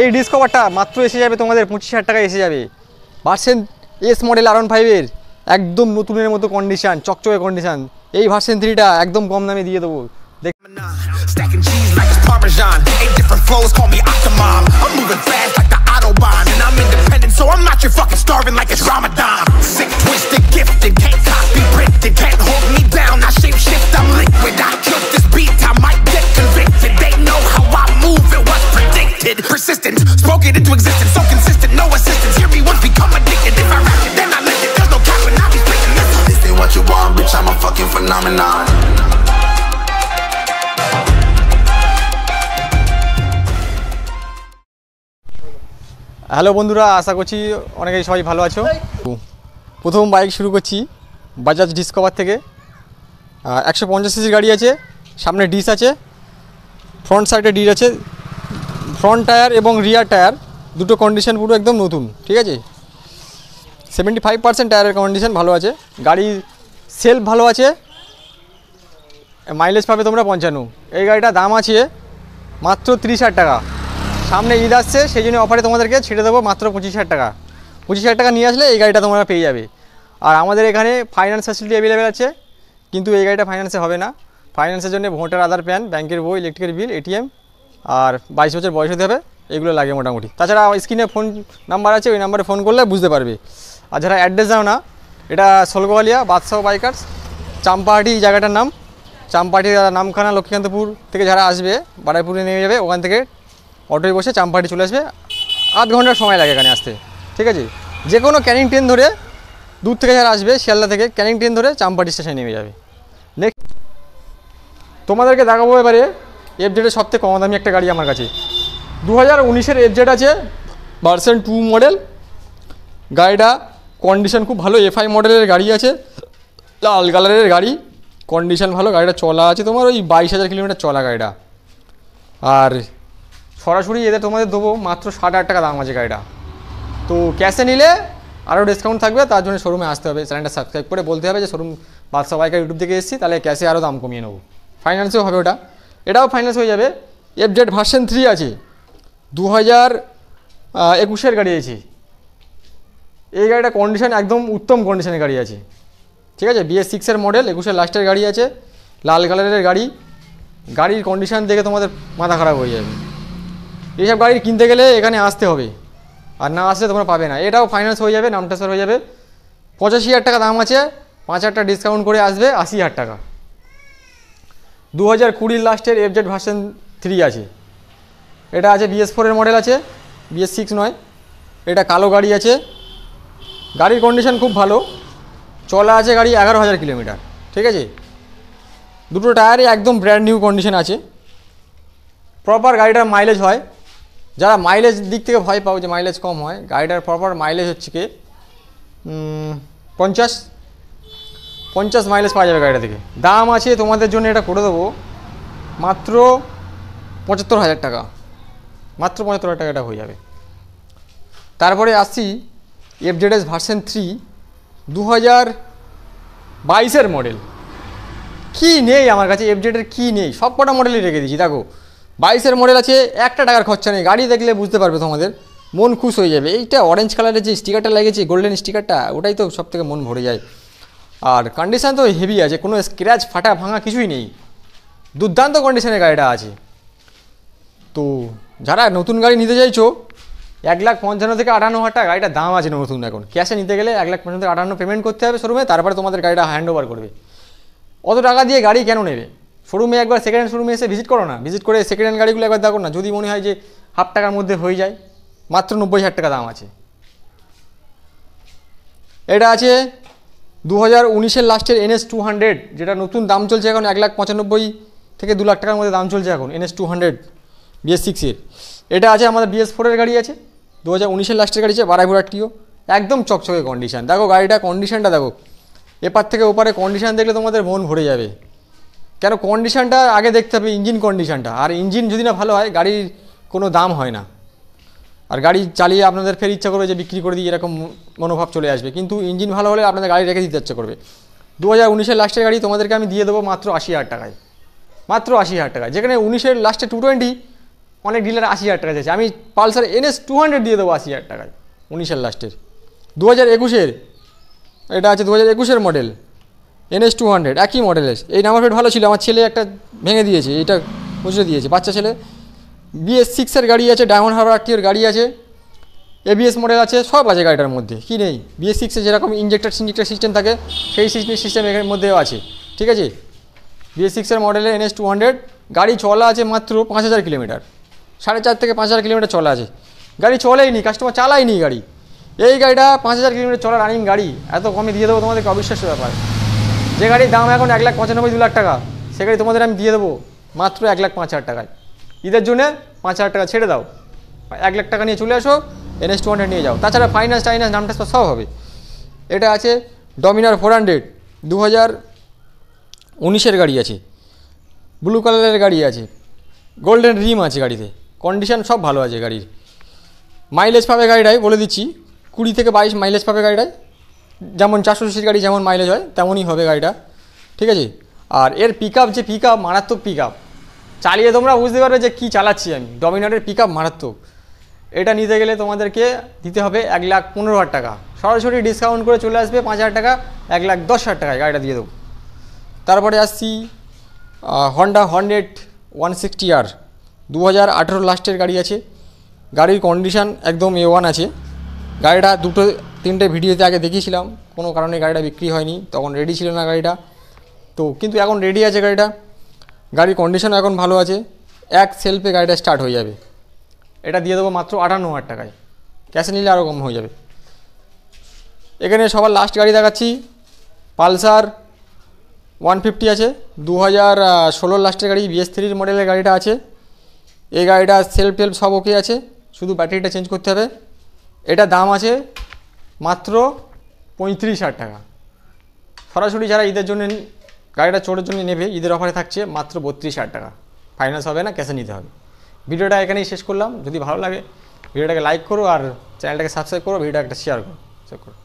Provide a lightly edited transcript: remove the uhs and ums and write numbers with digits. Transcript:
এই ডিসকভারটা মাত্র এসে যাবে তোমাদের 25,000 টাকায় এসে যাবে। ভার্সন এস মডেল R15 একদম নতুনের মতো কন্ডিশন, চকচকে কন্ডিশন। এই ভার্সন 3টা একদম কম দামে দিয়ে দেবো। Stacking cheese like it's Parmesan. 8 different flows, call me Octomom. I'm moving fast like the Autobahn. And I'm independent, so I'm not your fucking starving like it's Ramadan. Sick, twisted, gifted, can't copy, printed, can't hold me down. I shape shift, I'm liquid. I killed this beat, I might get convicted. They know how I move, it was predicted. Persistent, spoke it into existence, so consistent, no assistance. Hear me once, become addicted. If I rap it, then I live it. There's no cap when I be spitting this. This ain't what you want, bitch, I'm a fucking phenomenon. Hello বন্ধুরা, আশা করছি অনেকেই সবাই ভালো আছো। প্রথম bike শুরু করছি Bajaj discover থেকে। 150 সিসির গাড়ি আছে, সামনে ডিস আছে, ফ্রন্ট সাইডে ডিস আছে, ফ্রন্ট টায়ার এবং রিয়ার টায়ার দুটো কন্ডিশন পুরো একদম নতুন, ঠিক আছে। 75% টায়ারের কন্ডিশন ভালো আছে। গাড়ির সেলফ ভালো আছে, মাইলেজ পাবে তোমরা 55। এই গাড়িটার দাম আছে মাত্র 30,000 টাকা। সামনে ঈদ আসছে, সেই জন্য অফারে তোমাদেরকে ছেড়ে দেবো মাত্র 25,000 টাকা। 25,000 টাকা নিয়ে আসলে এই গাড়িটা তোমরা পেয়ে যাবে। আর আমাদের এখানে ফাইন্যান্স ফ্যাসিলিটি অ্যাভেলেবেল আছে, কিন্তু এই গাড়িটা ফাইন্যান্সে হবে না। ফাইন্যান্সের জন্য ভোটার আধার, প্যান, ব্যাংকের বই, ইলেকট্রিকের বিল, এটিএম আর 22 বছর বয়স হতে হবে, এগুলো লাগে মোটামুটি। তাছাড়া স্ক্রিনে ফোন নাম্বার আছে, ওই নাম্বারে ফোন করলে বুঝতে পারবে। আর যারা অ্যাড্রেস দাও না, এটা সোলগোয়ালিয়া বাদশাহ বাইকার্স, চাম্পাহাটি এই জায়গাটার নাম। চাম্পাহাটি নামখানা লক্ষ্মীকান্তপুর থেকে যারা আসবে বারাইপুরে নেমে যাবে, ওখান থেকে অটোয় বসে চাম্পাহাটি চলে আসবে। 8 ঘন্টার সময় লাগে এখানে আসতে, ঠিক আছে। যে কোনো ক্যানিং ট্রেন ধরে, দূর থেকে যারা আসবে শিয়ালদা থেকে ক্যানিং ট্রেন ধরে চাম্পাহাটি স্টেশনে নেমে যাবে। নেক্সট তোমাদেরকে দেখাবো এবারে এফজেডের সবথেকে কম দামি একটা গাড়ি আমার কাছে। 2019-এর এফজেড আছে, ভার্সন 2 মডেল। গাড়িটা কন্ডিশন খুব ভালো, এফআই মডেলের গাড়ি আছে, লাল কালারের গাড়ি, কন্ডিশন ভালো। গাড়িটা চলা আছে তোমার ওই 22,000 কিলোমিটার চলা গাড়িটা। আর সরাসরি এদের তোমাদের দেবো মাত্র 60,000 টাকা দাম আছে গাড়িটা। তো ক্যাশে নিলে আরও ডিসকাউন্ট থাকবে, তার জন্য শোরুমে আসতে হবে, চ্যানেলটা সাবস্ক্রাইব করে বলতে হবে যে শোরুম বাদশাহ বাইকার ইউটিউব থেকে এসেছি, তাহলে ক্যাশে আরও দাম কমিয়ে নেবো। ফাইন্যান্সেও হবে ওটা, এটাও ফাইন্যান্স হয়ে যাবে। এফজেড ভার্সন 3 আছে, 2021-এর গাড়ি আছে। এই গাড়িটা কন্ডিশন একদম উত্তম কন্ডিশনের গাড়ি আছে, ঠিক আছে। BS6-এর মডেল, 21-এর লাস্টের গাড়ি আছে, লাল কালারের গাড়ি। গাড়ির কন্ডিশন দেখে তোমাদের মাথা খারাপ হয়ে যাবে। এইসব গাড়ি কিনতে গেলে এখানে আসতে হবে, আর না আসলে তোমরা পাবে না। এটাও ফাইন্যান্স হয়ে যাবে, নাম ট্রান্সফার হয়ে যাবে। 85,000 টাকা দাম আছে, 5,000 টাকা ডিসকাউন্ট করে আসবে 80,000 টাকা। 2020 লাস্টের এফজেড ভার্সন 3 আছে। এটা আছে BS4-এর মডেল আছে, BS6 নয়। এটা কালো গাড়ি আছে, গাড়ির কন্ডিশন খুব ভালো, চলা আছে গাড়ি 11,000 কিলোমিটার, ঠিক আছে। দুটো টায়ারই একদম ব্র্যান্ড নিউ কন্ডিশন আছে। প্রপার গাড়িটার মাইলেজ হয়, যারা মাইলেজ দিক থেকে ভয় পাও যে মাইলেজ কম হয়, গাড়িটার প্রপার মাইলেজ হচ্ছে কি 50 মাইলেজ পাওয়া যাবে গাড়িটা থেকে। দাম আছে তোমাদের জন্য এটা করে দেবো মাত্র 75,000 টাকা, মাত্র 75,000 টাকা এটা হয়ে যাবে। তারপরে আসছি এফজেডএস ভার্সন 3 2022-এর মডেল। কি নেই আমার কাছে এফজেডের, কি নেই, সব কটা মডেলই রেখে দিয়েছি। দেখো 22-এর মডেল আছে, একটা টাকার খরচা নেই। গাড়ি দেখলে বুঝতে পারবে, তোমাদের মন খুশ হয়ে যাবে। এইটা অরেঞ্জ কালারের যে স্টিকারটা লেগেছে, গোল্ডেন স্টিকারটা, ওটাই তো সব থেকে মন ভরে যায়। আর কন্ডিশান তো হেভি আছে, কোনো স্ক্র্যাচ ফাটা ভাঙা কিছুই নেই, দুর্দান্ত কন্ডিশনের গাড়িটা আছে। তো যারা নতুন গাড়ি নিতে চাইছো, 1,55,000 থেকে 58,000 টাকা গাড়িটার দাম আছে নতুন। এখন ক্যাশে নিতে গেলে 1,55,000 থেকে 58 পেমেন্ট করতে হবে শোরুমে, তারপরে তোমাদের গাড়িটা হ্যান্ড ওভার করবে। অত টাকা দিয়ে গাড়ি কেন নেবে? শোরুমে একবার সেকেন্ড হ্যান্ড শোরুমে এসে ভিজিট করো না, ভিজিট করে সেকেন্ড হ্যান্ড গাড়িগুলো একবার দেখো না, যদি মনে হয় যে হাফ টাকার মধ্যে হয়ে যায়। মাত্র 90,000 টাকা দাম আছে। এটা আছে 2019-এর লাস্টের NS 200, যেটা নতুন দাম চলছে এখন 1,95,000 থেকে 2 লাখ টাকার মধ্যে দাম চলছে এখন NS 200 BS6-এর। এটা আছে আমাদের BS4-এর গাড়ি আছে, 2019-এর লাস্টের গাড়ি আছে, বারাইপুর RTO, একদম চকচকে কন্ডিশান। দেখো গাড়িটা কন্ডিশানটা দেখো, এপার থেকে ওপারে কন্ডিশান দেখলে তোমাদের মন ভরে যাবে। কেন কন্ডিশানটা আগে দেখতে হবে, ইঞ্জিন কন্ডিশানটা। আর ইঞ্জিন যদি না ভালো হয়, গাড়ির কোনো দাম হয় না। আর গাড়ি চালিয়ে আপনাদের ফের ইচ্ছা করবে যে বিক্রি করে দিই, এরকম মনোভাব চলে আসবে। কিন্তু ইঞ্জিন ভালো হলে আপনাদের গাড়ি রেখে দিতে ইচ্ছা করবে। 2019-এর লাস্টের গাড়ি তোমাদেরকে আমি দিয়ে দেবো মাত্র 80,000 টাকায়, মাত্র 80,000 টাকা। যেখানে 19-এর লাস্টে 220 অনেক ডিলার 80,000 টাকা চাইছে, আমি পালসার NS 200 দিয়ে দেবো 80,000 টাকায়, 19-এর লাস্টের। 2021-এর এটা আছে, 2021-এর মডেল NS 200, একই মডেলের। এই নাম্বার প্লেট ভালো ছিল, আমার ছেলে একটা ভেঙে দিয়েছে, এটা মুচড়ে দিয়েছে, বাচ্চা ছেলে। BS6-এর গাড়ি আছে, ডায়মন্ড হারবার RT-এর গাড়ি আছে, ABS মডেল আছে, সব আছে গাড়িটার মধ্যে। কি নেই? BS6-এ যেরকম ইঞ্জেক্টর সিস্টেম থাকে সেই সিস্টেম এর মধ্যেও আছে, ঠিক আছে। BS6-এর মডেলে NS 200, গাড়ি চলা আছে মাত্র 5,000 কিলোমিটার, 4.5 থেকে 5,000 কিলোমিটার চলা আছে। গাড়ি চলেইনি, কাস্টমার চালায়নি গাড়ি। এই গাড়িটা 5,000 কিলোমিটার চলা রানিং গাড়ি, এত কমে দিয়ে দেবো তোমাদেরকে, অবিশ্বাস্য ব্যাপার। যে গাড়ির দাম এখন 1,95,000 2 লাখ টাকা, সে গাড়ি তোমাদের আমি দিয়ে দেবো মাত্র 1,05,000 টাকায়। ঈদের জন্য 5,000 টাকা ছেড়ে দাও, 1 লাখ টাকা নিয়ে চলে আসো, NS 200 নিয়ে যাও। তাছাড়া ফাইন্যান্স টাইন্যান্স নাম ট্রান্সফার সব হবে। এটা আছে ডমিনার 400, 2019-এর গাড়ি আছে, ব্লু কালারের গাড়ি আছে, গোল্ডেন রিম আছে গাড়িতে, কন্ডিশন সব ভালো আছে গাড়ির। মাইলেজ পাবে গাড়িটায়, বলে দিচ্ছি 20 থেকে 22 মাইলেজ পাবে গাড়িটায়। যেমন 400 গাড়ি যেমন মাইলেজ হয় তেমনই হবে গাড়িটা, ঠিক আছে। আর এর পিকআপ, যে পিকআপ, মারাত্মক পিকআপ, চালিয়ে তোমরা বুঝতে পারবে যে কী চালাচ্ছি আমি। ডমিনারের পিকআপ মারাত্মক। এটা নিতে গেলে তোমাদেরকে দিতে হবে 1,15,000 টাকা, সরাসরি ডিসকাউন্ট করে চলে আসবে 5,000 টাকা, 1,10,000 টাকায় গাড়িটা দিয়ে দেবো। তারপরে আসছি হন্ডা হর্নেট 160R, 2018 লাস্টের গাড়ি আছে। গাড়ির কন্ডিশান একদম A1 আছে। গাড়িটা 2-3টে ভিডিওতে আগে দেখিয়েছিলাম, কোনো কারণে গাড়িটা বিক্রি হয়নি, তখন রেডি ছিল না গাড়িটা, তো কিন্তু এখন রেডি আছে গাড়িটা। গাড়ির কন্ডিশনও এখন ভালো আছে, এক সেলফে গাড়িটা স্টার্ট হয়ে যাবে। এটা দিয়ে দেবো মাত্র 58,000 টাকায়, ক্যাশে নিলে আরও কম হয়ে যাবে। এখানে সবার লাস্ট গাড়ি দেখাচ্ছি, পালসার 150 আছে, 2016 লাস্টের গাড়ি, BS3 মডেলের গাড়িটা আছে। এই গাড়িটা সেলফ সব ওকে আছে, শুধু ব্যাটারিটা চেঞ্জ করতে হবে। এটা দাম আছে মাত্র 35,000 টাকা। সরাসরি যারা ঈদের জন্য গাড়িটা চোরের জন্য নেবে, ঈদের অফারে থাকছে মাত্র 32,000 টাকা, ফাইন্যান্স হবে না, ক্যাশে নিতে হবে। ভিডিওটা এখানেই শেষ করলাম। যদি ভালো লাগে ভিডিওটাকে লাইক করো, আর চ্যানেলটাকে সাবস্ক্রাইব করো, ভিডিওটা একটা শেয়ার করো।